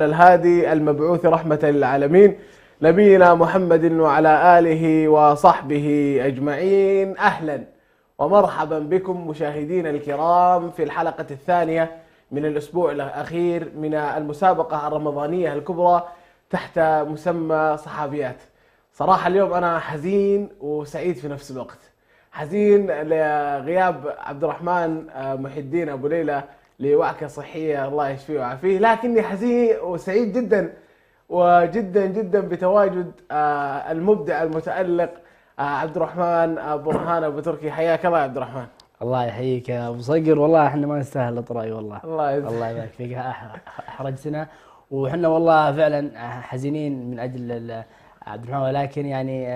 الهادي المبعوث رحمة للعالمين نبينا محمد وعلى آله وصحبه أجمعين. أهلا ومرحبا بكم مشاهدينا الكرام في الحلقة الثانية من الأسبوع الأخير من المسابقة الرمضانية الكبرى تحت مسمى صحابيات. صراحة اليوم أنا حزين وسعيد في نفس الوقت. حزين لغياب عبد الرحمن محي الدين أبو ليلى لوعكة صحية الله يشفيه ويعافيه، لكني حزين وسعيد جدا وجدا جدا بتواجد المبدع المتألق عبد الرحمن برهان أبو تركي. حياك الله يا عبد الرحمن. الله يحييك يا ابو صقر، والله احنا ما نستاهل اطرائي والله. الله الله يبارك فيك، احرجتنا وحنا والله فعلا حزينين من اجل عبد الرحمن، ولكن يعني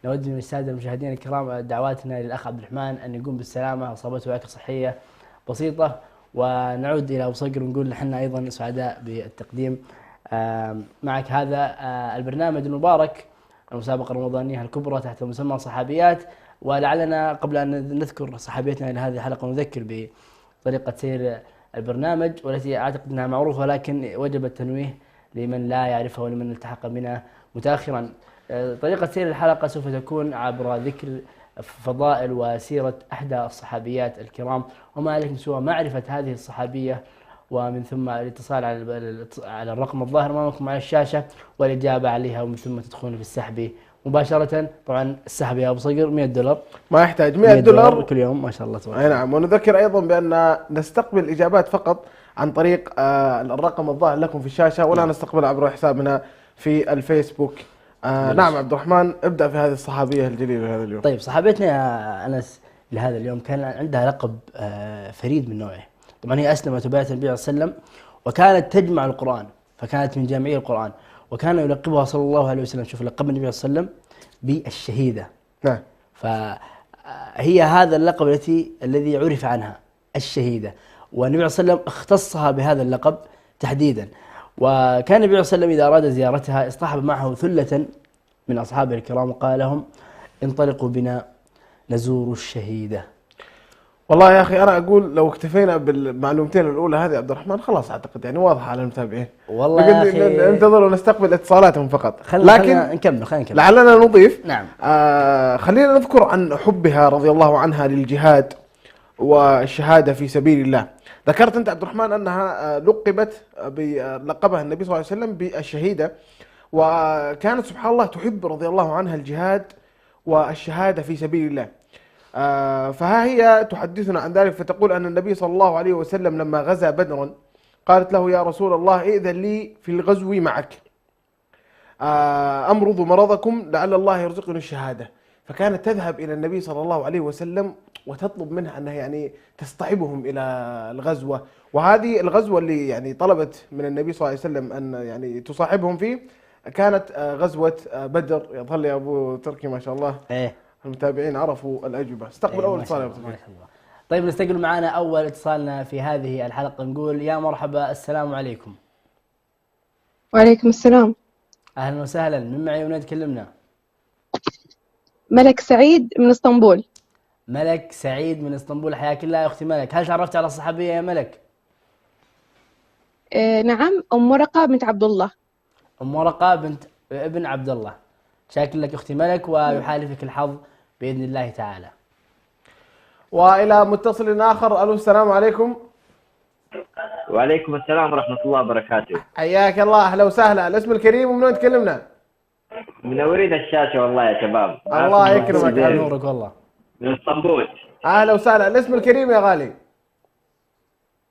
نود من الساده المشاهدين الكرام دعواتنا للاخ عبد الرحمن ان يقوم بالسلامه، اصابته وعكه صحيه بسيطه. ونعود الى ابو صقر ونقول احنا ايضا سعداء بالتقديم معك هذا البرنامج المبارك، المسابقه الرمضانيه الكبرى تحت مسمى صحابيات. ولعلنا قبل أن نذكر صحابيتنا لهذه الحلقة نذكر بطريقة سير البرنامج، والتي أعتقد أنها معروفة، ولكن وجب التنويه لمن لا يعرفها ولمن التحق بنا متأخرا. طريقة سير الحلقة سوف تكون عبر ذكر فضائل وسيرة أحدى الصحابيات الكرام، وما عليكم سوى معرفة هذه الصحابية، ومن ثم الاتصال على الرقم الظاهر أمامكم على الشاشة والإجابة عليها، ومن ثم تدخلون في السحب مباشرة. طبعا السحب يا ابو صقر $100، ما يحتاج $100 كل يوم ما شاء الله تبارك الله. نعم، ونذكر ايضا بان نستقبل اجابات فقط عن طريق الرقم الظاهر لكم في الشاشه، ولا نستقبل عبر حسابنا في الفيسبوك. نعم عبد الرحمن، ابدا في هذه الصحابيه الجليله هذا اليوم. طيب، صحابتنا يا انس لهذا اليوم كان عندها لقب فريد من نوعه. طبعا هي اسلمت وبايعت النبي صلى الله عليه وسلم، وكانت تجمع القران، فكانت من جامعي القران، وكان يلقبها صلى الله عليه وسلم، شوف لقب النبي صلى الله عليه وسلم بالشهيده. نعم. فهي هذا اللقب الذي عرف عنها الشهيده، والنبي صلى الله عليه وسلم اختصها بهذا اللقب تحديدا. وكان النبي صلى الله عليه وسلم اذا اراد زيارتها اصطحب معه ثله من اصحابه الكرام وقال لهم: انطلقوا بنا نزور الشهيده. والله يا اخي انا اقول لو اكتفينا بالمعلومتين الاولى هذه عبد الرحمن خلاص اعتقد يعني واضحه على المتابعين. والله يا اخي ننتظر ونستقبل اتصالاتهم فقط. لكن نكمل لعلنا نضيف. نعم. خلينا نذكر عن حبها رضي الله عنها للجهاد والشهاده في سبيل الله. ذكرت انت عبد الرحمن انها لقبت بلقبها النبي صلى الله عليه وسلم بالشهيده، وكانت سبحان الله تحب رضي الله عنها الجهاد والشهاده في سبيل الله. فها هي تحدثنا عن ذلك، فتقول أن النبي صلى الله عليه وسلم لما غزا بدرا قالت له: يا رسول الله ائذن لي في الغزو معك، أمرض مرضكم لعل الله يرزقني الشهادة. فكانت تذهب إلى النبي صلى الله عليه وسلم وتطلب منه أنها يعني تصطحبهم إلى الغزوة. وهذه الغزوة اللي يعني طلبت من النبي صلى الله عليه وسلم أن يعني تصاحبهم فيه كانت غزوة بدر. يظل يا أبو تركي ما شاء الله المتابعين عرفوا الأجوبة. استقبل أول اتصال يا أبو تركي. طيب، نستقبل معنا أول اتصالنا في هذه الحلقة. نقول: يا مرحبا، السلام عليكم. وعليكم السلام. أهلا وسهلا، من معي وين تكلمنا؟ ملك سعيد من اسطنبول. ملك سعيد من اسطنبول، حياك الله يا أختي ملك. هل تعرفت على الصحابية يا ملك؟ نعم، أم ورقة بنت عبد الله. أم ورقة بنت ابن عبد الله. شاكر لك أختي ملك، ويحالفك الحظ بإذن الله تعالى. وإلى متصل آخر. ألو، السلام عليكم. وعليكم السلام ورحمة الله وبركاته. حياك الله، أهلا وسهلا. الاسم الكريم ومن وين تكلمنا؟ منورين الشاشة والله يا شباب. الله يكرمك. نورك والله. من اسطنبول. أهلا وسهلا. الاسم الكريم يا غالي؟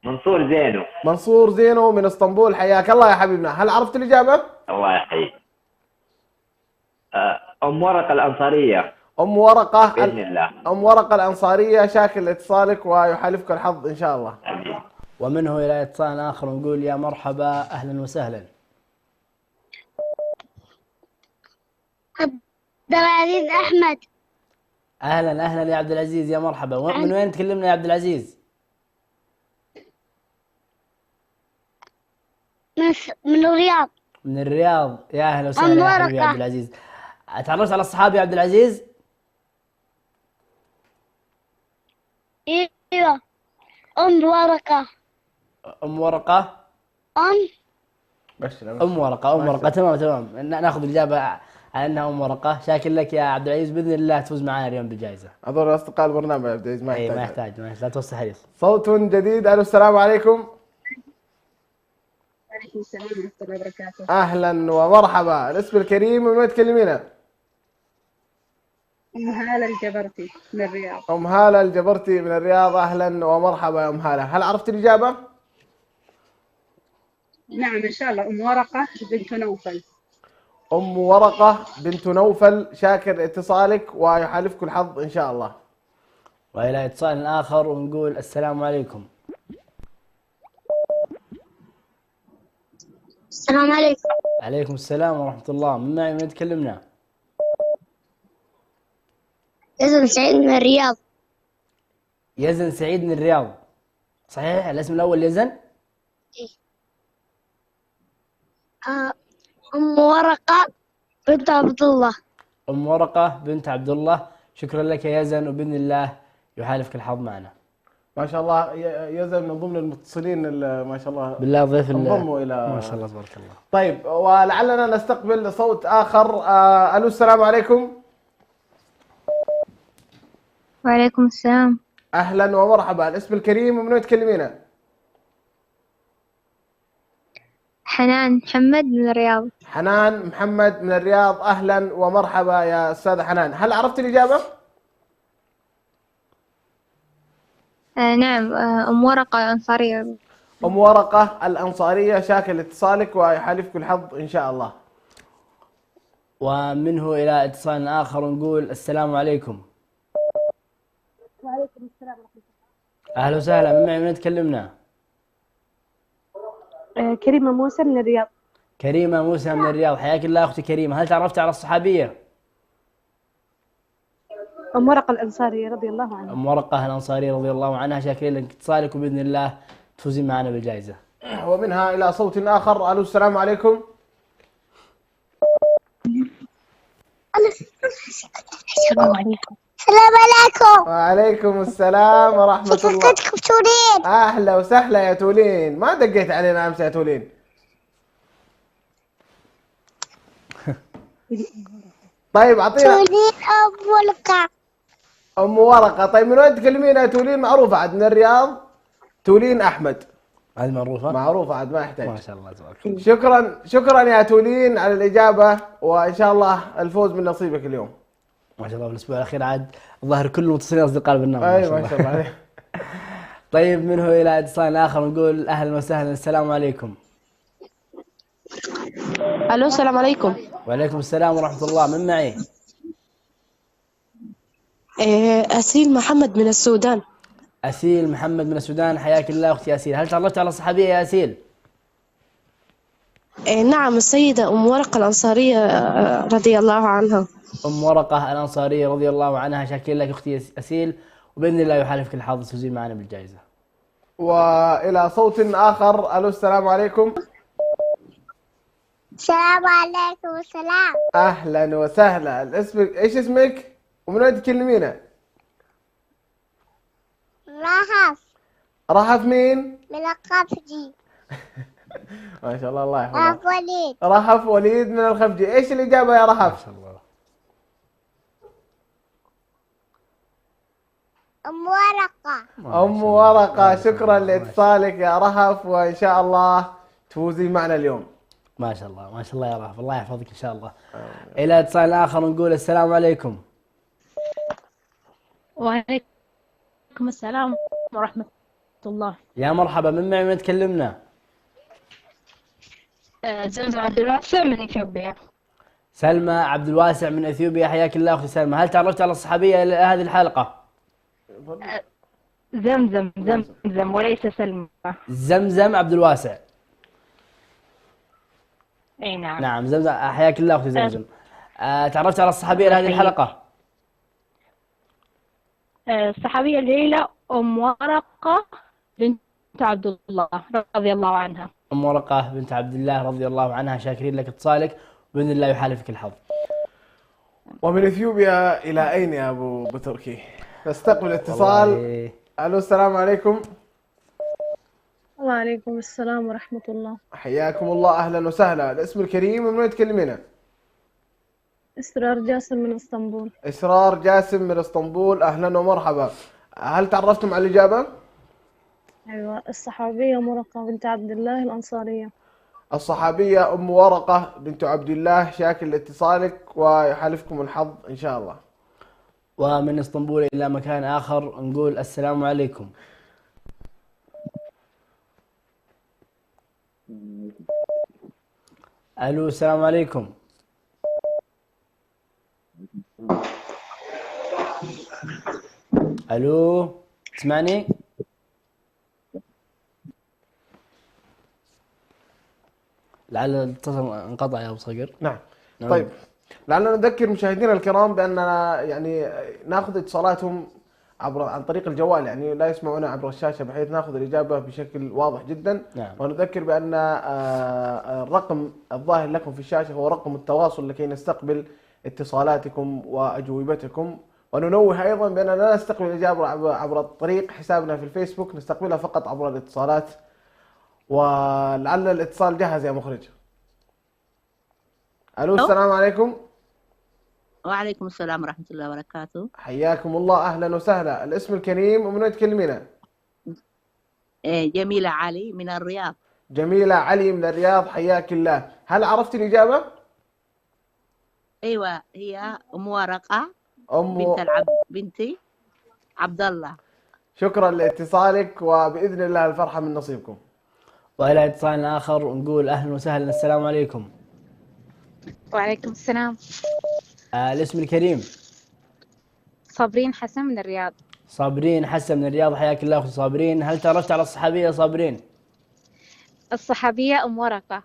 منصور زينو. منصور زينو من اسطنبول، حياك الله يا حبيبنا. هل عرفت الإجابة؟ الله يحييك. أم ورقة الأنصارية. أم ورقة بإذن الله. أم ورقة الأنصارية، شاكر لاتصالك ويحالفك الحظ إن شاء الله. أمين. ومنه إلى اتصال آخر ونقول: يا مرحبا، أهلا وسهلا. عبد العزيز أحمد. أهلا أهلا يا عبد العزيز، يا مرحبا. من وين تكلمنا يا عبد العزيز؟ من الرياض. من الرياض، يا أهلا وسهلا يا حبيبي يا عبد العزيز. تعرفت على الصحابي يا عبد العزيز؟ ايوه، ام ورقة. أم ورقة. ام ام ورقه، ام ورقه. تمام تمام، ناخذ الاجابه على انها ام ورقه. شاكر لك يا عبد العزيز، باذن الله تفوز معنا اليوم بالجائزه. هذول اصدقاء البرنامج يا عبد العزيز، ما اي يحتاج. ما يحتاج، ما يحتاج، لا توصي حديث. صوت جديد. الو السلام عليكم. وعليكم السلام ورحمة الله وبركاته. اهلا ومرحبا. الاسم الكريم، من وين تكلمينا؟ أم هالة الجبرتي من الرياض. ام هاله الجبرتي من الرياض، اهلا ومرحبا يا ام هاله. هل عرفت الاجابه؟ نعم إن شاء الله، أم ورقة بنت نوفل. ام ورقه بنت نوفل. شاكر اتصالك ويحالفك الحظ ان شاء الله. والى اتصال اخر ونقول السلام عليكم. السلام عليكم. عليكم السلام ورحمه الله. من معي، من تكلمنا؟ يزن سعيد من الرياض. يزن سعيد من الرياض، صحيح الاسم الاول يزن؟ أم ورقة بنت عبد الله. ام ورقه بنت عبد الله. شكرا لك يا يزن، وباذن الله يحالفك الحظ معنا. ما شاء الله يزن من ضمن المتصلين ما شاء الله بالله ضيف انضموا الى. ما شاء الله تبارك الله. طيب، ولعلنا نستقبل صوت اخر. الو السلام عليكم. وعليكم السلام. اهلا ومرحبا. الاسم الكريم، ومن وين تكلمينا؟ حنان محمد من الرياض. حنان محمد من الرياض، اهلا ومرحبا يا استاذه حنان. هل عرفت الاجابه؟ نعم، أم ورقة الأنصارية. ام ورقه الانصاريه. شاكر لاتصالك ويحالفك الحظ ان شاء الله. ومنه الى اتصال اخر ونقول السلام عليكم. وعليكم السلام ورحمة اهلا وسهلا. من معي، من تكلمنا؟ الله. كريمة موسى من الرياض. كريمه موسى من الرياض. حياك الله اختي كريمه. هل تعرفت على الصحابيه؟ أم ورقة الأنصارية رضي الله عنها. ام ورقه الانصاريه رضي الله عنها. شاكرين لك اتصالك، وباذن الله تفوزين معنا بالجائزه. ومنها الى صوت اخر. الو السلام عليكم. السلام عليكم. السلام عليكم. وعليكم السلام ورحمه الله. شكرتكم تولين. اهلا وسهلا يا تولين. ما دقيت علينا امس يا تولين. طيب اعطينا. تولين أم ورقة. ام ورقه. طيب من وين تكلمين يا تولين؟ معروفه عاد من الرياض. تولين احمد. هذه معروفه؟ معروفه عاد، ما يحتاج. ما شاء الله تبارك الله. شكرا يا تولين على الاجابه، وان شاء الله الفوز من نصيبك اليوم. ما شاء الله في الاسبوع الاخير عاد الظاهر كل المتصلين اصدقاء البرنامج. ايوه ما شاء الله عليك. طيب منه الى اتصال اخر ونقول اهلا وسهلا. السلام عليكم. الو السلام عليكم. وعليكم السلام ورحمه الله. من معي؟ أسيل محمد من السودان. اسيل محمد من السودان. حياك الله اختي اسيل. هل تعرفت على الصحابيه يا اسيل؟ نعم، السيدة أم ورقة الأنصارية رضي الله عنها. ام ورقه الانصاريه رضي الله عنها. شاكر لك اختي اسيل، وباذن الله يحالفك الحظ تفوزين معنا بالجائزه. والى صوت اخر. الو السلام عليكم. السلام عليكم. السلام. اهلا وسهلا. ايش اسمك؟ ومن وين تكلمينا؟ رهف رهف مين؟ من القفجي. ما شاء الله، الله رهف يحفظها. وليد. رهف وليد من الخفجي. ايش الاجابه يا ما رهف؟ شاء الله. أم ورقة. ام ورقه. شكرا لاتصالك يا رهف، وان شاء الله تفوزي معنا اليوم. ما شاء الله ما شاء الله يا رهف، الله يحفظك ان شاء الله. الى اتصال اخر نقول السلام عليكم. وعليكم السلام ورحمة الله. يا مرحبا. من معي، من تكلمنا؟ زمزم عبد الواسع من إثيوبيا. سلمى عبد الواسع من اثيوبيا. حياك الله اختي سلمى. هل تعرفت على الصحابيه هذه الحلقه؟ زمزم وليس سلمى. زمزم عبد الواسع. اي نعم. نعم زمزم. حياك الله اختي زمزم. تعرفت على الصحابيه لهذه الحلقه؟ الصحابية الليلة أم ورقة بنت عبد الله رضي الله عنها. ام ورقه بنت عبد الله رضي الله عنها. شاكرين لك اتصالك، وباذن الله يحالفك الحظ. ومن اثيوبيا الى اين يا ابو تركي؟ نستقبل اتصال. الو السلام عليكم. وعليكم السلام ورحمة الله. حياكم الله، أهلا وسهلا. الاسم الكريم ومن وين تكلمينا؟ إسرار جاسم من اسطنبول. إسرار جاسم من اسطنبول، أهلا ومرحبا. هل تعرفتم على الإجابة؟ أيوة، الصحابية مرقة بنت عبد الله الأنصارية. الصحابية أم ورقة بنت عبد الله، شاكر لاتصالك ويحالفكم الحظ إن شاء الله. ومن اسطنبول إلى مكان آخر نقول السلام عليكم. ألو، السلام عليكم. ألو، تسمعني؟ لعل الاتصال انقطع يا أبو صقر. نعم. طيب، لعلنا نذكر مشاهدينا الكرام بأننا يعني ناخذ اتصالاتهم عن طريق الجوال، يعني لا يسمعونا عبر الشاشة، بحيث ناخذ الإجابة بشكل واضح جدا. نعم. ونذكر بأن الرقم الظاهر لكم في الشاشة هو رقم التواصل لكي نستقبل اتصالاتكم وأجوبتكم. وننوه أيضا بأننا لا نستقبل الإجابة عبر طريق حسابنا في الفيسبوك، نستقبلها فقط عبر الاتصالات. ولعل الاتصال جهز يا مخرج. ألو، السلام عليكم. وعليكم السلام ورحمة الله وبركاته. حياكم الله، أهلا وسهلا. الاسم الكريم ومن وين تكلمينا؟ جميلة علي من الرياض. جميلة علي من الرياض، حياك الله. هل عرفت الإجابة؟ أيوة، هي أم ورقة بنت بنتي عبد الله. شكرا لاتصالك، وبإذن الله الفرحة من نصيبكم. وإلى اتصال آخر ونقول أهلا وسهلا، السلام عليكم. وعليكم السلام. الاسم الكريم؟ صابرين حسن من الرياض. صابرين حسن من الرياض، حياك الله أخت صابرين. هل تعرفت على الصحابية صابرين؟ الصحابية أم ورقة.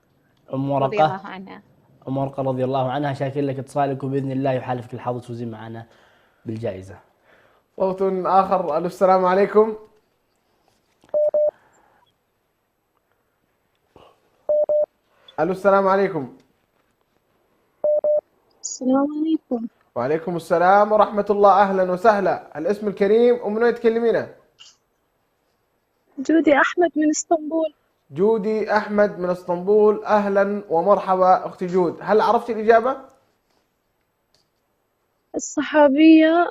أم ورقة رضي الله عنها. أم ورقة رضي الله عنها، شاكر لك اتصالك، وبإذن الله يحالفك الحظ وتفوزين معنا بالجائزة. صوت آخر. ألو، السلام عليكم. ألو، السلام عليكم. السلام عليكم. وعليكم السلام ورحمة الله، أهلا وسهلا. الاسم الكريم ومن وين تكلمينا؟ جودي أحمد من اسطنبول. جودي أحمد من اسطنبول، أهلا ومرحبا أختي جود. هل عرفت الإجابة؟ الصحابية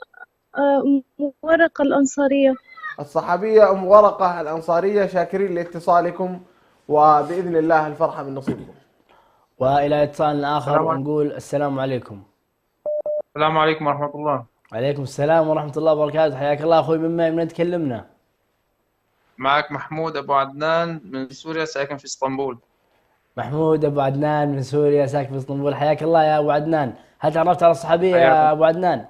أم ورقة الأنصارية. الصحابية أم ورقة الأنصارية، شاكرين لاتصالكم، وبإذن الله الفرحة من نصيبكم. وإلى اتصال آخر نقول السلام عليكم. السلام عليكم ورحمة الله. وعليكم السلام ورحمة الله وبركاته، حياك الله أخوي. من وين تكلمنا؟ معك محمود أبو عدنان من سوريا، ساكن في اسطنبول. محمود أبو عدنان من سوريا، ساكن في اسطنبول، حياك الله يا أبو عدنان. هل تعرفت على الصحابية يا أبو عدنان؟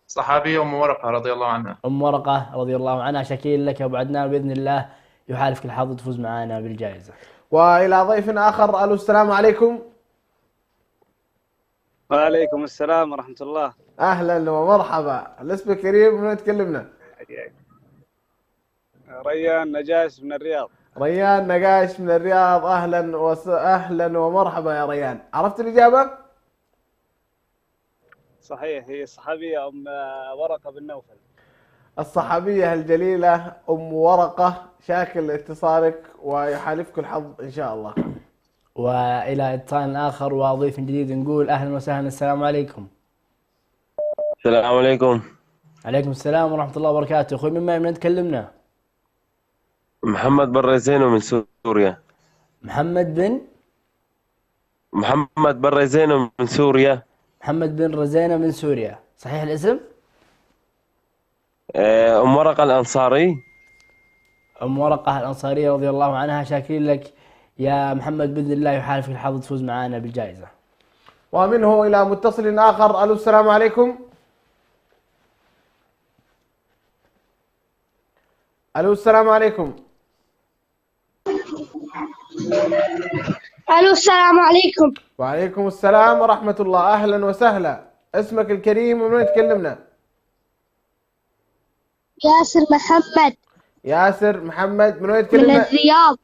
صحابية أم ورقة رضي الله عنها. أم ورقة رضي الله عنها، شكير لك يا أبو عدنان، بإذن الله يحالفك الحظ وتفوز معنا بالجائزة. وإلى ضيف آخر. ألو، السلام عليكم. وعليكم السلام ورحمة الله. أهلا ومرحبا. الاسم الكريم من وين تكلمنا؟ ريان نجاش من الرياض. ريان نجاش من الرياض، أهلا ومرحبا يا ريان. عرفت الإجابة؟ صحيح، هي الصحابية أم ورقة بن نوفل. الصحابية الجليلة أم ورقة، شاكر لاتصالك ويحالفك الحظ إن شاء الله. وإلى اتصال آخر وضيف جديد نقول أهلا وسهلا، السلام عليكم. السلام عليكم. عليكم السلام ورحمة الله وبركاته. أخوي من تكلمنا؟ محمد بن رزينو من سوريا. محمد بن رزينو من سوريا. محمد بن رزينة من سوريا، صحيح الاسم؟ أم ورقة الأنصاري. أم ورقة الأنصارية رضي الله عنها، شاكرين لك يا محمد، بإذن الله يحالفك الحظ تفوز معنا بالجائزة. ومنه إلى متصل آخر. ألو، السلام عليكم. ألو، السلام عليكم. ألو، السلام عليكم. وعليكم السلام ورحمة الله، أهلا وسهلا. اسمك الكريم ومن وين تكلمنا؟ ياسر محمد. ياسر محمد من وين تكلمنا؟ من الرياض.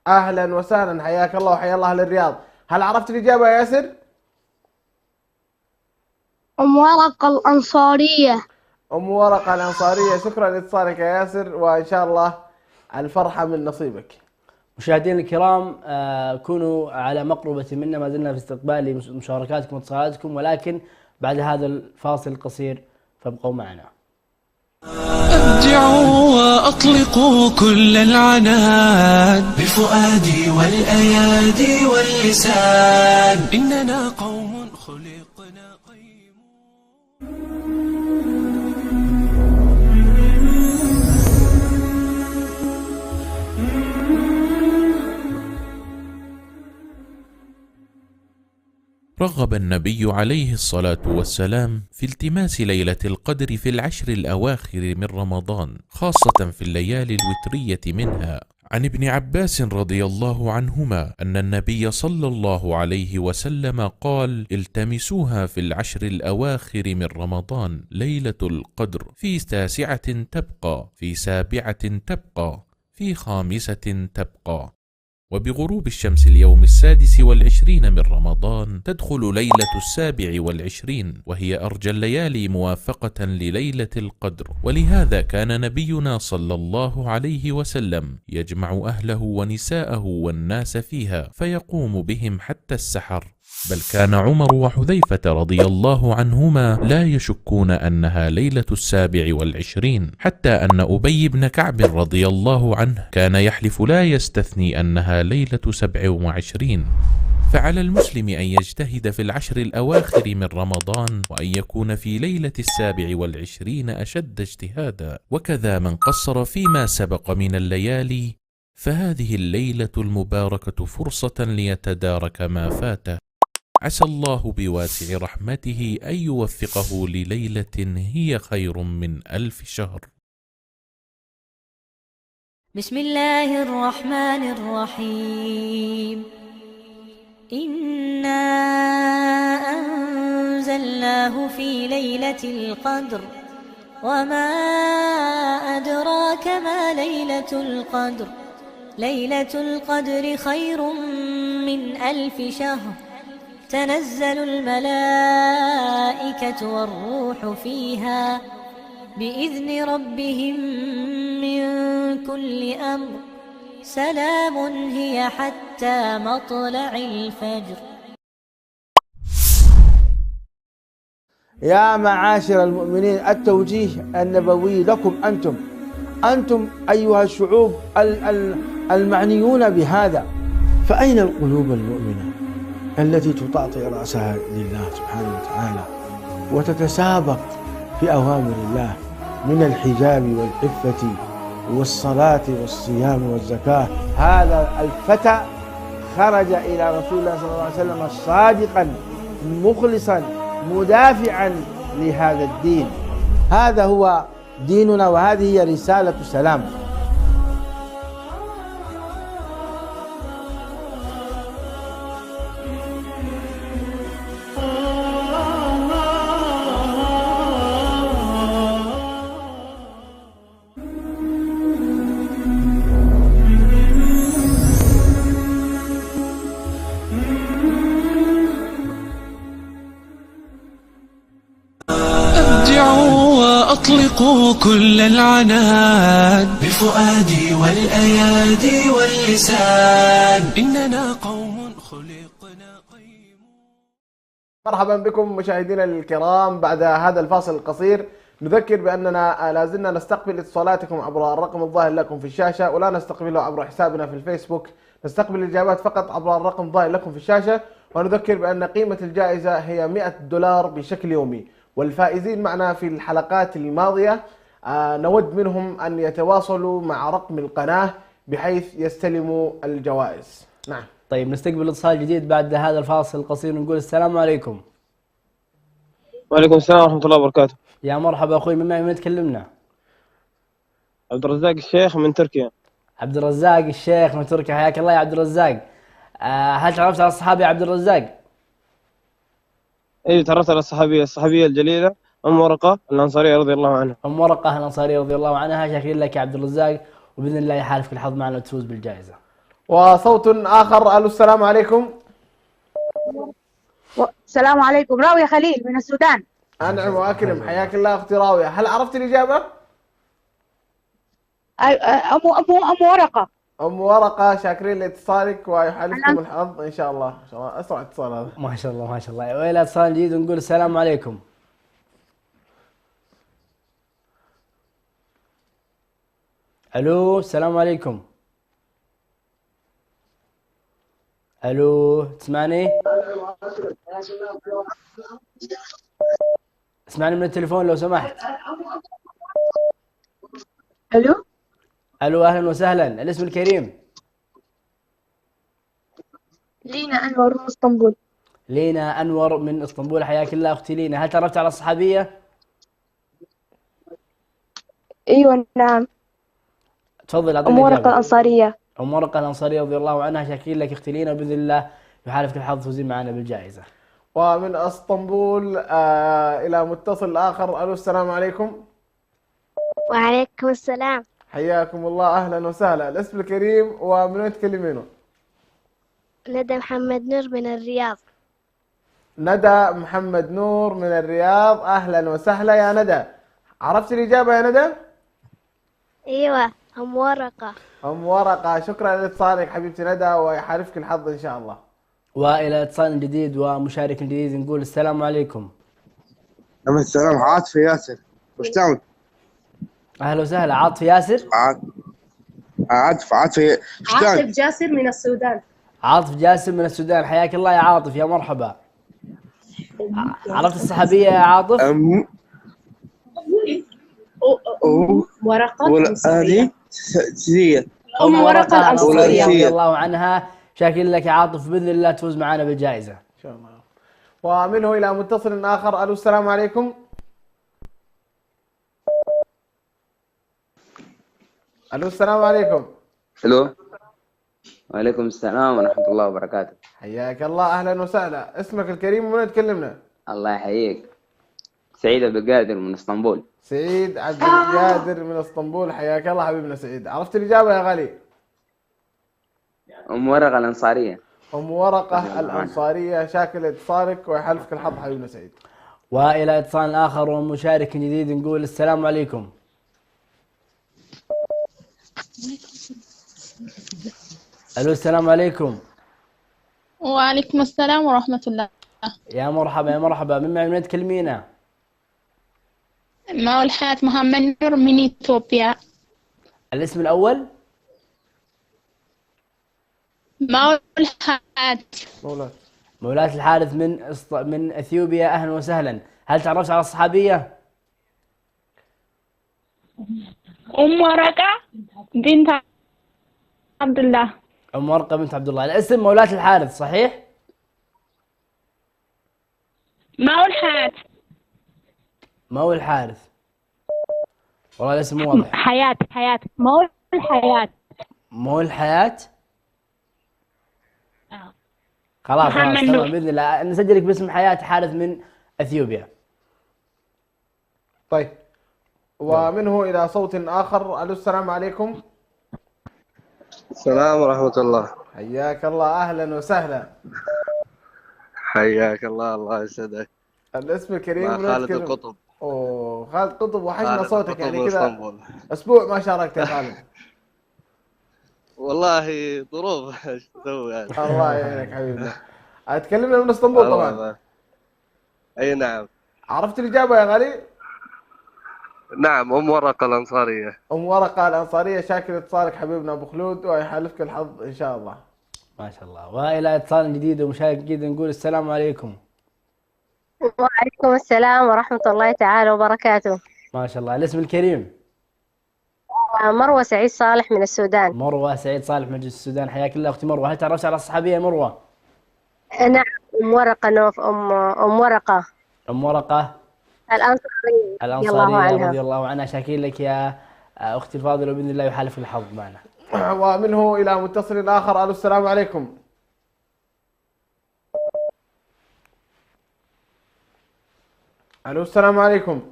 أهلا وسهلا، حياك الله وحيا الله أهل الرياض. هل عرفت الإجابة يا ياسر؟ أم ورقة الأنصارية. أم ورقة الأنصارية، شكرا لاتصالك يا ياسر، وإن شاء الله الفرحة من نصيبك. مشاهدينا الكرام، كونوا على مقربة منا، ما زلنا في استقبال مشاركاتكم واتصالاتكم، ولكن بعد هذا الفاصل القصير فابقوا معنا. أبدعوا وأطلقوا كل العنان بفؤادي والأيادي واللسان، إننا قوم خلقنا قيم. رغب النبي عليه الصلاة والسلام في التماس ليلة القدر في العشر الأواخر من رمضان، خاصة في الليالي الوترية منها. عن ابن عباس رضي الله عنهما أن النبي صلى الله عليه وسلم قال: التمسوها في العشر الأواخر من رمضان ليلة القدر، في 9 تبقى، في 7 تبقى، في 5 تبقى. وبغروب الشمس اليوم 26 من رمضان تدخل ليلة 27، وهي أرجى الليالي موافقة لليلة القدر. ولهذا كان نبينا صلى الله عليه وسلم يجمع أهله ونساءه والناس فيها فيقوم بهم حتى السحر، بل كان عمر وحذيفة رضي الله عنهما لا يشكون أنها ليلة 27، حتى أن أبي بن كعب رضي الله عنه كان يحلف لا يستثني أنها ليلة 27. فعلى المسلم أن يجتهد في العشر الأواخر من رمضان، وأن يكون في ليلة 27 أشد اجتهادا. وكذا من قصر فيما سبق من الليالي، فهذه الليلة المباركة فرصة ليتدارك ما فاته. عسى الله بواسع رحمته أن يوفقه لليلة هي خير من 1000 شهر. بسم الله الرحمن الرحيم. إنا أنزلناه في ليلة القدر، وما أدراك ما ليلة القدر. ليلة القدر خير من 1000 شهر. تنزل الملائكة والروح فيها بإذن ربهم من كل أمر. سلام هي حتى مطلع الفجر. يا معاشر المؤمنين، التوجيه النبوي لكم أنتم أيها الشعوب المعنيون بهذا. فأين القلوب المؤمنة التي تطأطئ رأسها لله سبحانه وتعالى وتتسابق في أوامر الله من الحجاب والعفة والصلاة والصيام والزكاة؟ هذا الفتى خرج إلى رسول الله صلى الله عليه وسلم صادقا مخلصا مدافعا لهذا الدين. هذا هو ديننا، وهذه هي رسالة سلام. أطلقوا كل العنان بفؤادي والأيادي واللسان، إننا قوم خلقنا قيم. مرحبا بكم مشاهدينا الكرام. بعد هذا الفاصل القصير نذكر بأننا لازلنا نستقبل اتصالاتكم عبر الرقم الظاهر لكم في الشاشة، ولا نستقبله عبر حسابنا في الفيسبوك. نستقبل الإجابات فقط عبر الرقم الظاهر لكم في الشاشة. ونذكر بأن قيمة الجائزة هي $100 بشكل يومي، والفائزين معنا في الحلقات الماضية نود منهم أن يتواصلوا مع رقم القناة بحيث يستلموا الجوائز. نعم. طيب نستقبل اتصال جديد بعد هذا الفاصل القصير ونقول السلام عليكم. وعليكم السلام ورحمة الله وبركاته. يا مرحبا أخوي، من معي من تكلمنا؟ عبد الرزاق الشيخ من تركيا. عبد الرزاق الشيخ من تركيا، حياك الله يا عبد الرزاق. هل تعرفت على الصحابي عبد الرزاق؟ اي تعرفت على الصحابية الجليلة أم ورقة الأنصارية رضي الله عنها. أم ورقة الأنصارية رضي الله عنها. شاكرين لك يا عبد الرزاق، وبإذن الله يحالفك الحظ معنا وتفوز بالجائزة. وصوت آخر. ألو السلام عليكم. السلام عليكم. راوية خليل من السودان. أنعم وأكرم، حياك الله أختي راوية. هل عرفت الإجابة؟ أم ورقة. ام ورقه، شاكرين لاتصالك ويحالفكم الحظ ان شاء الله. ان شاء الله اسرع اتصال هذا. ما شاء الله ما شاء الله. والى اتصال جديد ونقول السلام عليكم. الو السلام عليكم. الو تسمعني؟ اسمعني من التليفون لو سمحت. الو الو اهلا وسهلا، الاسم الكريم؟ لينا انور من اسطنبول. لينا انور من اسطنبول، حياك الله اختي لينا. هل تعرفت على الصحابيه؟ ايوه نعم. تفضل اعطيني ام ورقة الإجابة. الانصارية. ام ورقه الانصاريه رضي الله عنها، شاكرين لك اختي لينا، وباذن الله يحالفك الحظ تفوزين معنا بالجائزه. ومن اسطنبول الى متصل اخر. الو السلام عليكم. وعليكم السلام. حياكم الله اهلا وسهلا، الاسم الكريم ومن وين تكلمينه؟ ندى محمد نور من الرياض. ندى محمد نور من الرياض، اهلا وسهلا يا ندى. عرفت الاجابه يا ندى؟ ايوه ام ورقة. ام ورقه، شكرا لاتصالك حبيبتي ندى ويحالفك الحظ ان شاء الله. والى اتصال جديد ومشارك جديد نقول السلام عليكم. السلام. عاطف ياسر وش تعمل؟ اهلا وسهلا. عاطف ياسر؟ عاطف عاطف جاسر من السودان. عاطف جاسر من السودان، حياك الله يا عاطف، يا مرحبا. عرفت الصحابيه يا عاطف؟ ورقة هذه سيدية. ام ورقه الانصاريه رضي الله عنها، شاكر لك يا عاطف، باذن الله تفوز معنا بالجائزه ان شاء الله. ومنه الى متصل اخر. الو السلام عليكم. الو السلام عليكم. الو وعليكم السلام ورحمة الله وبركاته. حياك الله اهلا وسهلا، اسمك الكريم ومن تكلمنا؟ الله يحييك. سعيد عبد القادر من اسطنبول. سعيد عبد القادر من اسطنبول، حياك الله حبيبنا سعيد. عرفت الاجابه يا غالي؟ ام ورقة الانصارية. ام ورقه الانصاريه، شاكر لاتصالك ويحالفك الحظ حبيبنا سعيد. والى اتصال اخر ومشارك جديد نقول السلام عليكم. الو السلام عليكم. وعليكم السلام ورحمة الله. يا مرحبا يا مرحبا، من معي من تكلمينا؟ مول حياة محمد نور من إثيوبيا. الاسم الأول؟ مول حياة. مولاة الحارث من اثيوبيا، اهلا وسهلا. هل تعرفت على الصحابية؟ أم ورقة بنت عبد الله. أم ورقة بنت عبد الله. الاسم مولاة الحارث صحيح؟ مول حياة. مول الحارث. والله الاسم واضح. حياة مول الحياة. مول الحياة؟ خلاص تمام باذن الله نسجلك باسم حياة حارث من اثيوبيا. طيب ومنه الى صوت اخر. الو السلام عليكم. السلام ورحمة الله. حياك الله اهلا وسهلا. حياك الله، الله يسعدك. الاسم الكريم خالد القطب. اوه خالد القطب، وحشنا صوتك يعني كذا اسطنبول. اسبوع ما شاركت يا خالد. والله ظروف ايش تسوي يعني. الله يعينك حبيبنا. تكلمنا من اسطنبول طبعا. اي نعم. عرفت الاجابه يا غالي؟ نعم ام ورقة الانصارية. ام ورقة الانصارية، شاكر اتصالك حبيبنا ابو خلود ويحالفك الحظ ان شاء الله. ما شاء الله. والى اتصال جديد ومشارك جديد نقول السلام عليكم. وعليكم السلام ورحمة الله تعالى وبركاته. ما شاء الله. الاسم الكريم؟ مروة سعيد صالح من السودان. مروة سعيد صالح من السودان، حياك الله اختي مروة. هل تعرفت على الصحابية مروة؟ نعم ام ورقة نوف ام ورقة. ام ورقة الأنصارية رضي الله عنها، شاكرين لك يا اختي الفاضلة، وباذن الله يحالف الحظ معنا. ومنه الى متصل اخر. الو السلام عليكم. الو السلام عليكم.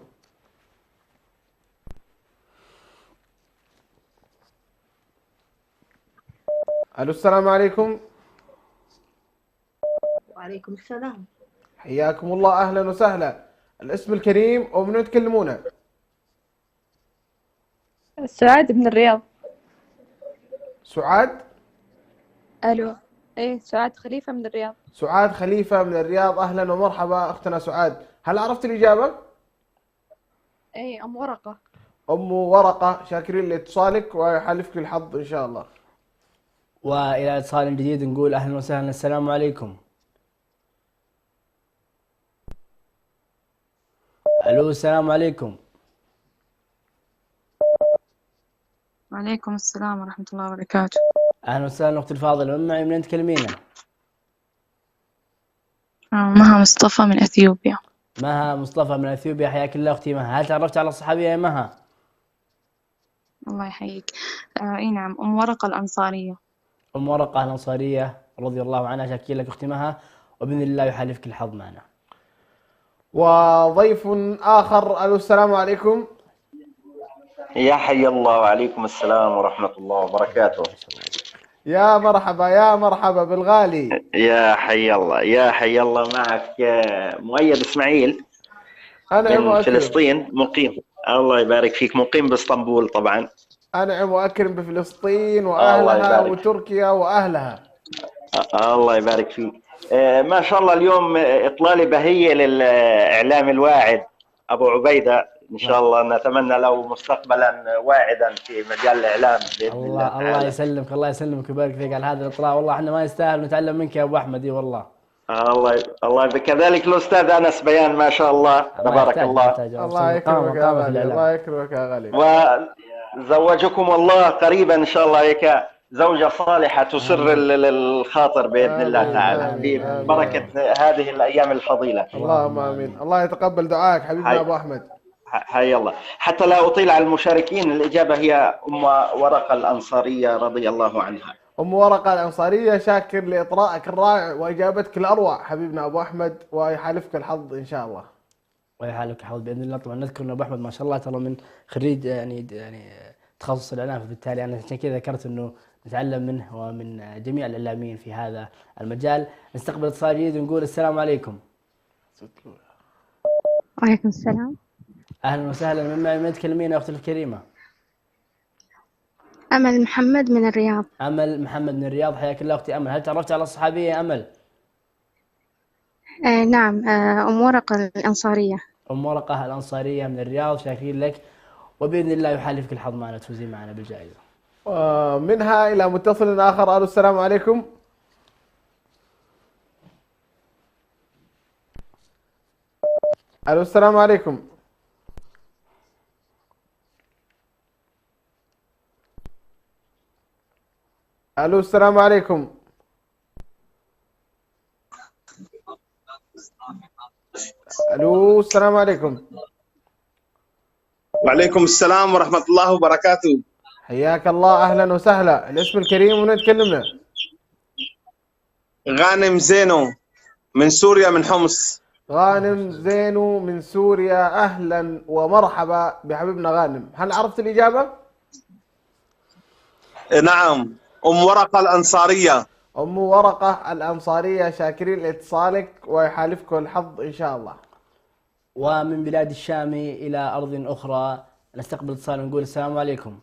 الو السلام عليكم. وعليكم السلام. حياكم الله اهلا وسهلا، الاسم الكريم ومن تكلمونا؟ سعاد من الرياض. سعاد؟ ألو. إيه سعاد خليفة من الرياض. سعاد خليفة من الرياض، أهلا ومرحبا أختنا سعاد. هل عرفت الإجابة؟ إيه أم ورقة. أم ورقة، شاكرين لاتصالك ويحالفك الحظ إن شاء الله. والى اتصال جديد نقول اهلا وسهلا، السلام عليكم. الو السلام عليكم. وعليكم السلام ورحمة الله وبركاته. اهلا وسهلا اختي الفاضله، من معي منين تكلمينا؟ مها مصطفى من اثيوبيا. مها مصطفى من اثيوبيا، حياك الله اختي مها. هل تعرفت على الصحابيه يا مها؟ الله يحييك. اي نعم، ام ورقة الانصارية. ام ورقه الانصاريه رضي الله عنها، شاكر لك اختي مها، وباذن الله يحالفك الحظ معنا. وضيف آخر. ألو السلام عليكم. يا حي الله، وعليكم السلام ورحمة الله وبركاته. يا مرحبا يا مرحبا بالغالي. يا حي الله يا حي الله، معك مؤيد إسماعيل من فلسطين، مقيم. الله يبارك فيك، مقيم باسطنبول طبعا. أنعم وأكرم بفلسطين وأهلها وتركيا وأهلها. الله يبارك فيك. ما شاء الله اليوم إطلالة بهية للإعلام الواعد أبو عبيدة، إن شاء الله نتمنى له مستقبلا واعدا في مجال الإعلام بإذن الله. الله يسلمك، الله يسلمك ويبارك فيك على هذا الإطلاع، والله احنا ما نستاهل نتعلم منك يا أبو أحمد. والله الله كذلك الأستاذ أنس بيان، ما شاء الله تبارك الله. الله يكرمك يا غالي، الله يكرمك يا غالي. وزوجكم الله قريبا إن شاء الله هيك زوجة صالحة تسر الخاطر بإذن الله تعالى ببركة هذه الأيام الفضيلة. اللهم آمين. الله يتقبل دعائك حبيبنا أبو أحمد. حي الله. حتى لا أطيل على المشاركين، الإجابة هي أم ورقة الأنصارية رضي الله عنها. أم ورقة الأنصارية، شاكر لإطرائك الرائع وإجابتك الأروع حبيبنا أبو أحمد، ويحالفك الحظ إن شاء الله. ويحالفك الحظ بإذن الله. طبعا نذكر أن أبو أحمد ما شاء الله ترى من خريج يعني تخصص الإعلام، فبالتالي أنا عشان كذا ذكرت أنه نتعلم منه ومن جميع الإعلاميين في هذا المجال. نستقبل اتصال جديد ونقول السلام عليكم. وعليكم السلام. أهلا وسهلا، من معي من تكلمين يا أختي الكريمة؟ أمل محمد من الرياض. أمل محمد من الرياض، حياك الله أختي أمل. هل تعرفت على الصحابية يا أمل؟ نعم، أم ورقة الأنصارية. أم ورقة الأنصارية من الرياض، شاكرين لك، وبإذن الله يحالفك الحظ معنا، تفوزين معنا بالجائزة. منها إلى متصل آخر. ألو السلام عليكم. ألو السلام عليكم. ألو السلام عليكم. ألو السلام عليكم. وعليكم السلام ورحمة الله وبركاته. حياك الله، أهلا وسهلا. الاسم الكريم ومن تكلمنا؟ غانم زينو من سوريا، من حمص. غانم زينو من سوريا، أهلا ومرحبا بحبيبنا غانم. هل عرفت الإجابة؟ نعم، أم ورقة الأنصارية. أم ورقة الأنصارية، شاكرين لاتصالك ويحالفكم الحظ إن شاء الله. ومن بلاد الشام إلى أرض أخرى نستقبل اتصال ونقول السلام عليكم.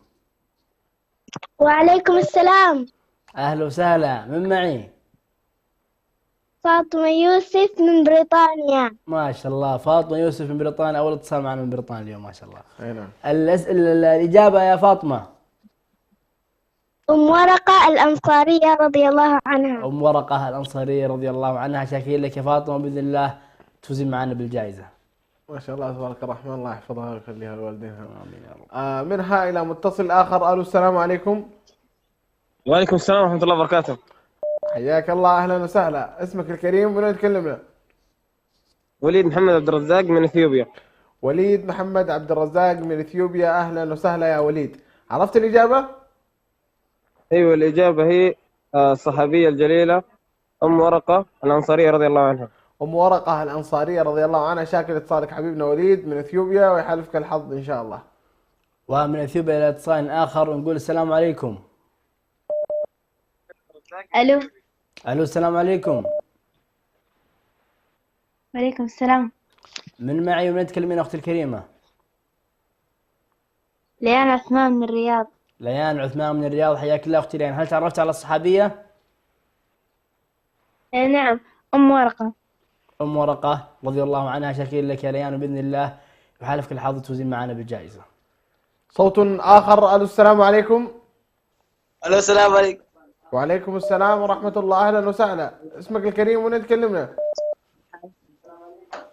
وعليكم السلام. أهلا وسهلا، من معي؟ فاطمة يوسف من بريطانيا. ما شاء الله، فاطمة يوسف من بريطانيا، أول اتصال معنا من بريطانيا اليوم، ما شاء الله. أي نعم. الإجابة يا فاطمة؟ أم ورقة الأنصارية رضي الله عنها. أم ورقة الأنصارية رضي الله عنها، شاكرين لك يا فاطمة، وبإذن الله تفوزين معنا بالجائزة. ما شاء الله تبارك الرحمن، الله يحفظها ويخليها لوالديها. آمين يا رب. منها إلى متصل آخر. ألو السلام عليكم. وعليكم السلام ورحمة الله وبركاته. حياك الله، أهلا وسهلا. اسمك الكريم ومن تكلمنا؟ وليد محمد عبد الرزاق من اثيوبيا. وليد محمد عبد الرزاق من اثيوبيا، أهلا وسهلا يا وليد. عرفت الإجابة؟ أيوة، الإجابة هي الصحابية الجليلة أم ورقة الأنصارية رضي الله عنها. أم ورقة الأنصارية رضي الله عنها، شاكر اتصالك حبيبنا وليد من اثيوبيا، ويحالفك الحظ إن شاء الله. ومن اثيوبيا إلى اتصال آخر ونقول السلام عليكم. ألو. ألو السلام عليكم. وعليكم السلام. من معي ومن تكلمين أختي الكريمة؟ ليان عثمان من الرياض. ليان عثمان من الرياض، حياك الله أختي ليان. هل تعرفت على الصحابية؟ نعم، أم ورقة. أم ورقة رضي الله عنها. شاكرين لك يا ليان، وبإذن الله يحالفك الحظ تفوزين معنا بالجائزة. صوت آخر. ألو السلام عليكم. الو السلام عليكم. وعليكم السلام ورحمة الله، أهلا وسهلا. اسمك الكريم وين تكلمنا؟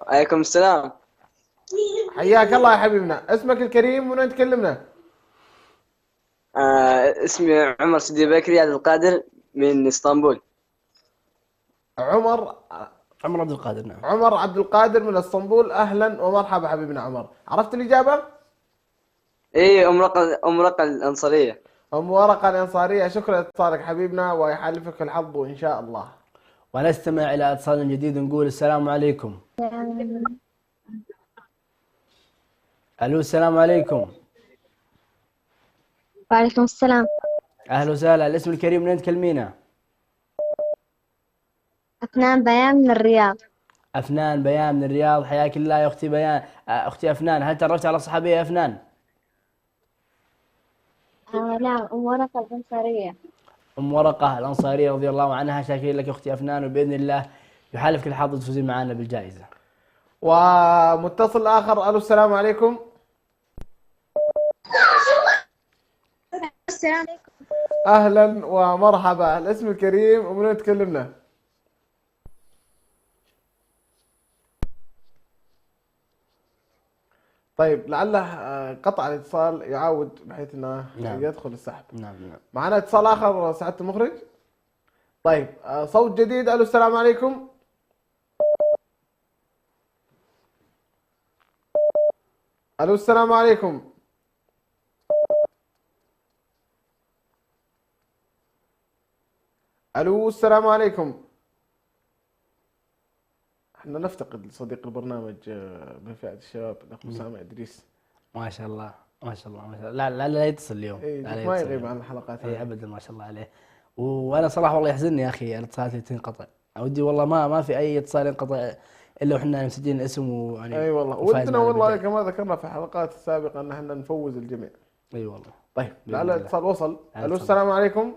عليكم السلام. حياك الله يا حبيبنا، اسمك الكريم وين تكلمنا؟ اسمي عمر سيدي بكري عبد القادر من اسطنبول. عمر عبد القادر. نعم، عمر عبد القادر من اسطنبول. أهلا ومرحبا حبيبنا عمر. عرفت الإجابة؟ ايه، ام رقة الانصارية. أم ورقة الأنصارية. شكرا لاتصالك حبيبنا، ويحالفك الحظ إن شاء الله. ونستمع إلى اتصال جديد ونقول السلام عليكم. ألو السلام عليكم. وعليكم السلام. أهلا وسهلا. الاسم الكريم منين تكلمينا؟ أفنان بيان من الرياض. أفنان بيان من الرياض، حياك الله يا أختي بيان. أختي أفنان، هل تعرفت على الصحابية يا أفنان؟ نعم، أم ورقة الأنصارية. أم ورقة الأنصارية رضي الله عنها. شاكرين لك أختي أفنان، وبإذن الله يحالفك الحظ تفوزين معنا بالجائزة. ومتصل آخر. ألو السلام عليكم. السلام عليكم. أهلا ومرحبا. الاسم الكريم ومن وين تكلمنا؟ طيب لعله قطع الاتصال، يعاود بحيث انه يدخل السحب. نعم. معنا اتصال اخر سعادة المخرج. طيب صوت جديد. الو السلام عليكم. الو السلام عليكم. الو السلام عليكم. احنا نفتقد صديق البرنامج من فئة الشباب الاخ اسامه ادريس. ما شاء الله ما شاء الله ما شاء الله. لا يتصل اليوم. ما يغيب عن الحلقات. ابدا ما شاء الله عليه. وانا صراحه والله يحزنني يا اخي الاتصالات اللي تنقطع. ودي والله ما في اي اتصال ينقطع الا وحنا مسجلين اسم ويعني. اي والله ودنا والله كما ذكرنا في الحلقات السابقه ان احنا نفوز الجميع. اي والله. طيب لعل الاتصال وصل. الو السلام عليكم.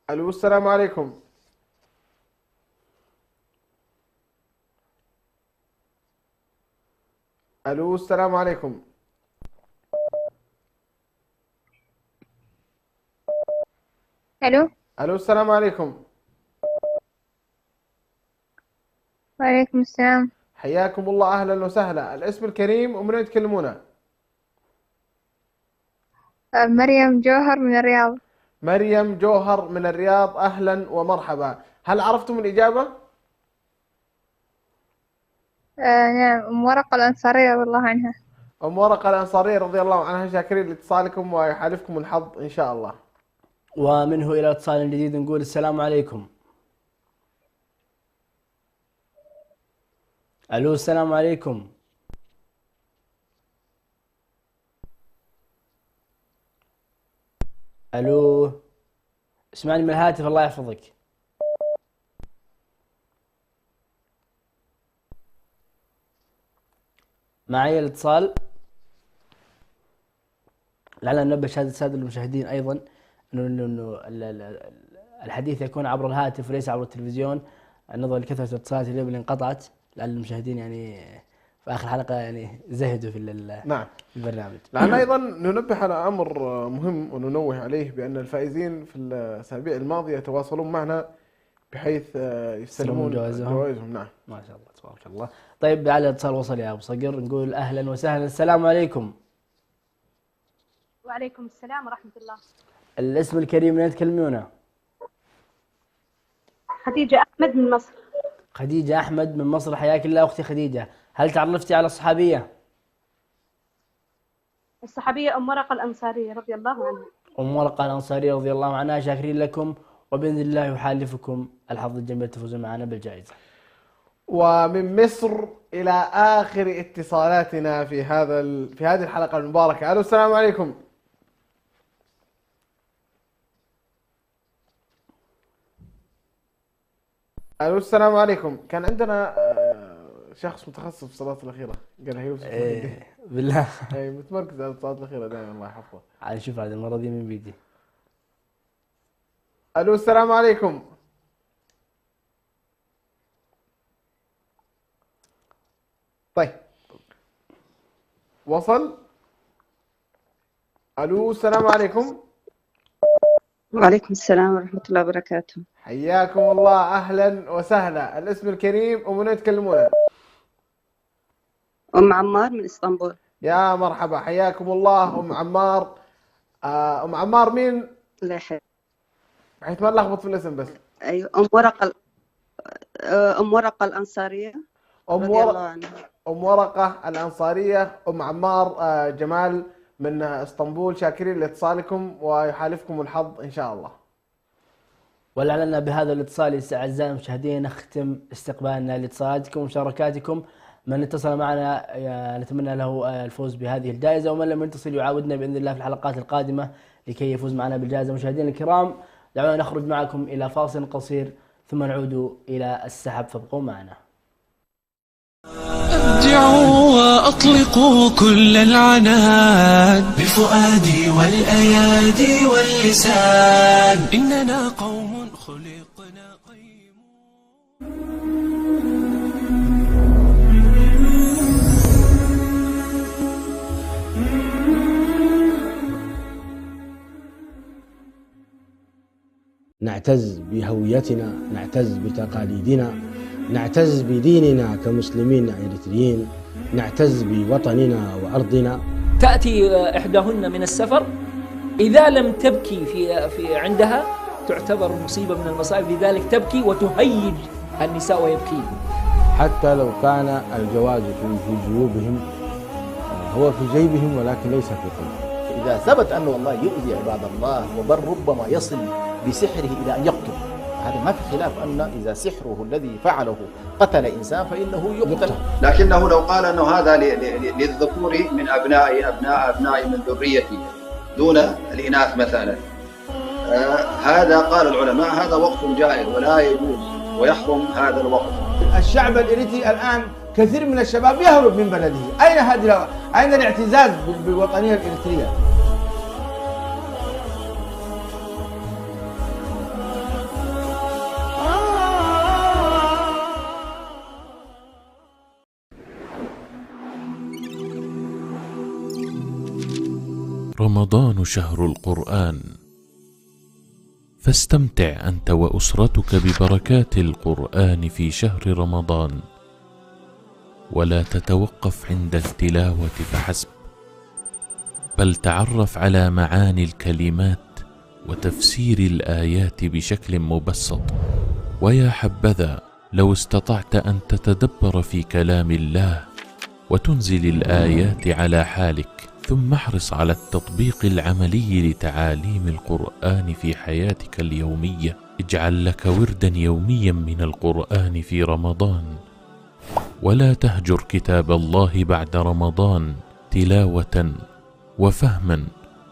الو السلام عليكم. الو السلام عليكم. الو السلام عليكم. وعليكم السلام. حياكم الله، اهلا وسهلا. الاسم الكريم ومن وين تكلمونا؟ مريم جوهر من الرياض. مريم جوهر من الرياض. اهلا ومرحبا. هل عرفتم الاجابه؟ نعم، أم ورقة الأنصارية رضي الله عنها. أم ورقة الأنصارية رضي الله عنها. شاكرين لاتصالكم ويحالفكم الحظ إن شاء الله. ومنه إلى اتصال جديد نقول السلام عليكم. ألو السلام عليكم. ألو اسمعني من الهاتف الله يحفظك. معي الاتصال. لعلنا ننبه السادة المشاهدين أيضا أنه الحديث يكون عبر الهاتف وليس عبر التلفزيون، نظرا لكثرة الاتصالات اليوم اللي انقطعت، لعل المشاهدين يعني في آخر حلقة يعني زهدوا في نعم البرنامج. لعلنا أيضا ننبه على أمر مهم وننوه عليه، بأن الفائزين في الأسابيع الماضية يتواصلون معنا بحيث يستلمون جوائزهم. نعم ما شاء الله تبارك الله. طيب على الاتصال وصل يا أبو صقر، نقول أهلا وسهلا. السلام عليكم. وعليكم السلام ورحمة الله. الاسم الكريم من تكلمونا؟ خديجة أحمد من مصر. خديجة أحمد من مصر. حياك الله أختي خديجة. هل تعرفتي على الصحابية؟ الصحابية أم ورقة الأنصارية رضي الله عنها. أم ورقة الأنصارية رضي الله عنها. شاكرين لكم وبإذن الله يحالفكم الحظ الجميل تفوزون معنا بالجائزة. ومن مصر إلى آخر اتصالاتنا في هذه الحلقة المباركة. ألو السلام عليكم. الو السلام عليكم. كان عندنا شخص متخصص في الصلاة الأخيرة قالها يوسف. بالله. اي متمركز على الصلاة الأخيرة دائما الله يحفظه. عاد نشوف هذه المرة دي من بيدي. ألو السلام عليكم. طيب وصل. ألو السلام عليكم. وعليكم السلام ورحمة الله وبركاته. حياكم الله أهلا وسهلا. الاسم الكريم ومن وين تكلمونا؟ أم عمار من إسطنبول. يا مرحبا حياكم الله أم عمار. أم عمار مين؟ الله يحييك. بحيث ما نلخبط في الاسم بس. أيوة أم ورقة الأنصارية رضي الله عنها. أم ورقة الأنصارية. أم عمار جمال من اسطنبول، شاكرين لاتصالكم ويحالفكم الحظ إن شاء الله. ولعلنا بهذا الاتصال أعزائي المشاهدين نختم استقبالنا لاتصالاتكم ومشاركاتكم. من اتصل معنا نتمنى له الفوز بهذه الجائزة، ومن لم يتصل يعاودنا بإذن الله في الحلقات القادمة لكي يفوز معنا بالجائزة. مشاهدينا الكرام دعونا نخرج معكم إلى فاصل قصير ثم نعود إلى السحب، فابقوا معنا. أبدعوا وأطلقوا كل العنان بفؤادي والأيادي واللسان، إننا قوم خلقنا نعتز بهويتنا، نعتز بتقاليدنا، نعتز بديننا كمسلمين إريتريين، نعتز بوطننا وأرضنا. تأتي إحداهن من السفر، إذا لم تبكي في عندها تعتبر مصيبة من المصائب، لذلك تبكي وتهيج النساء ويبكين. حتى لو كان الجواز في جيوبهم هو في جيبهم ولكن ليس في قلبهم. إذا ثبت أنه والله يؤذي عباد الله وبل ربما يصل بسحره إلى أن يقتل، هذا ما في خلاف أن إذا سحره الذي فعله قتل إنسان فإنه يقتل. لكنه لو قال أنه هذا للذكور من أبنائي من ذريتي دون الإناث مثلا، هذا قال العلماء هذا وقت جائز ولا يجوز ويحرم هذا الوقت. الشعب الإريتري الآن كثير من الشباب يهرب من بلده. أين الاعتزاز بالوطنية الإريترية؟ رمضان شهر القرآن، فاستمتع أنت وأسرتك ببركات القرآن في شهر رمضان، ولا تتوقف عند التلاوة فحسب، بل تعرف على معاني الكلمات وتفسير الآيات بشكل مبسط. ويا حبذا لو استطعت أن تتدبر في كلام الله وتنزل الآيات على حالك، ثم احرص على التطبيق العملي لتعاليم القرآن في حياتك اليومية. اجعل لك وردا يوميا من القرآن في رمضان، ولا تهجر كتاب الله بعد رمضان تلاوة وفهما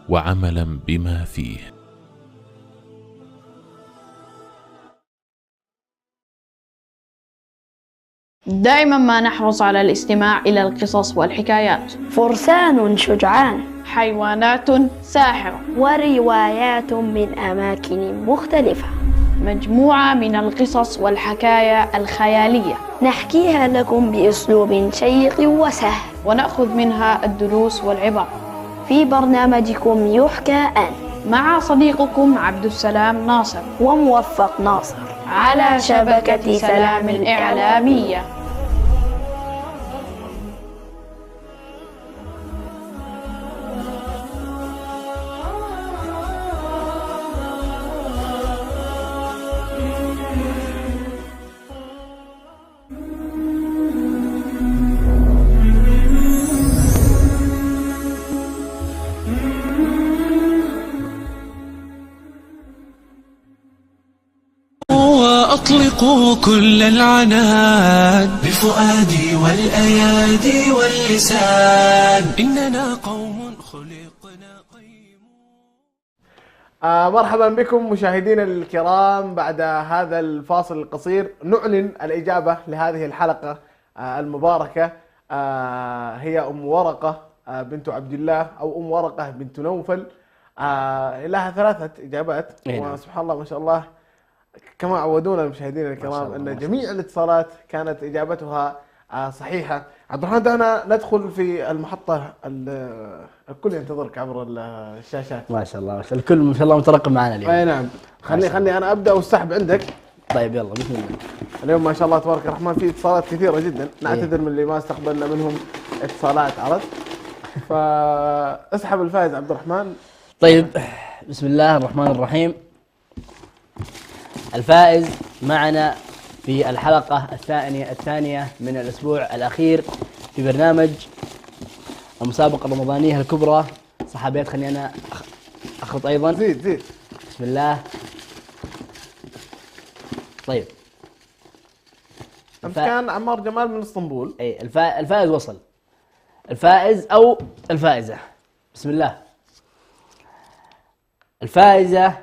وعملا بما فيه. دائما ما نحرص على الاستماع إلى القصص والحكايات. فرسان شجعان، حيوانات ساحرة، وروايات من أماكن مختلفة، مجموعة من القصص والحكايا الخيالية نحكيها لكم بأسلوب شيق وسهل، ونأخذ منها الدروس والعبر في برنامجكم يحكى أن، مع صديقكم عبد السلام ناصر وموفق ناصر على شبكة سلام الإعلامية. وأطلقوا كل العنان بفؤادي والأيادي واللسان، إننا قوم خلقنا مرحبا بكم مشاهدينا الكرام. بعد هذا الفاصل القصير نعلن الإجابة لهذه الحلقة المباركة هي أم ورقة بنت عبد الله أو أم ورقة بنت نوفل. لها 3 إجابات، وسبحان الله ما شاء الله كما عودونا المشاهدين الكرام أن جميع الاتصالات كانت إجابتها صحيحة. عبد الرحمن دعنا ندخل في المحطة، الكل ينتظرك عبر الشاشات. ما شاء الله ما شاء الله، الكل ما شاء الله مترقب معنا اليوم. أي نعم. خلني أنا أبدأ والسحب عندك. طيب يلا بسم الله. اليوم ما شاء الله تبارك الرحمن في اتصالات كثيرة جدا، نعتذر من اللي ما استقبلنا منهم اتصالات عرض. فاسحب الفائز عبد الرحمن. طيب بسم الله الرحمن الرحيم. الفائز معنا في الحلقة الثانية من الأسبوع الأخير في برنامج المسابقة الرمضانية الكبرى. صحابيات خليني أنا أخلط أيضا. زيد بسم الله. طيب كان عمار جمال من اسطنبول. أي الفائز وصل. الفائز أو الفائزة، بسم الله. الفائزة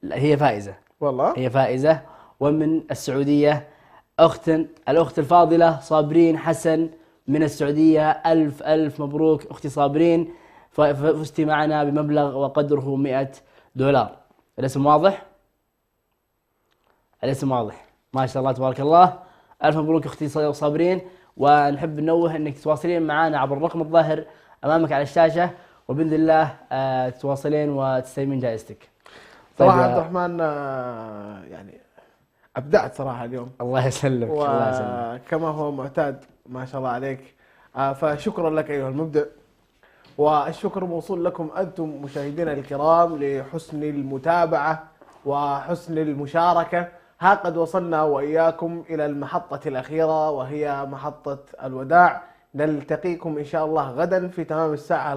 هي فائزة، والله هي فائزة، ومن السعودية الأخت الفاضلة صابرين حسن من السعودية. ألف ألف مبروك أختي صابرين، فزتي معنا بمبلغ وقدره $100. الاسم واضح؟ الاسم واضح ما شاء الله تبارك الله. ألف مبروك أختي صابرين، ونحب ننوه أنك تواصلين معنا عبر الرقم الظاهر أمامك على الشاشة، وبإذن الله تواصلين وتستلمين جائزتك. صراحة عبد الرحمن يعني أبدعت صراحة اليوم. الله يسلمك. وكما هو معتاد ما شاء الله عليك، فشكرا لك أيها المبدع، والشكر موصول لكم أنتم مشاهدينا الكرام لحسن المتابعة وحسن المشاركة. ها قد وصلنا وإياكم إلى المحطة الأخيرة وهي محطة الوداع. نلتقيكم إن شاء الله غدا في تمام الساعة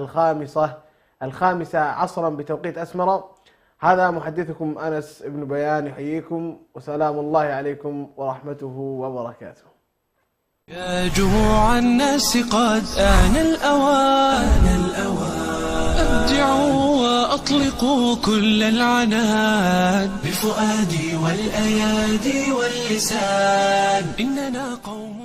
الخامسة عصرا بتوقيت أسمرة. هذا محدثكم أنس بن بيان يحييكم، وسلام الله عليكم ورحمته وبركاته. يا جموع الناس قد آن الأوان، أبدعوا وأطلقوا كل العناد بفؤادي والأيادي واللسان. إننا قوم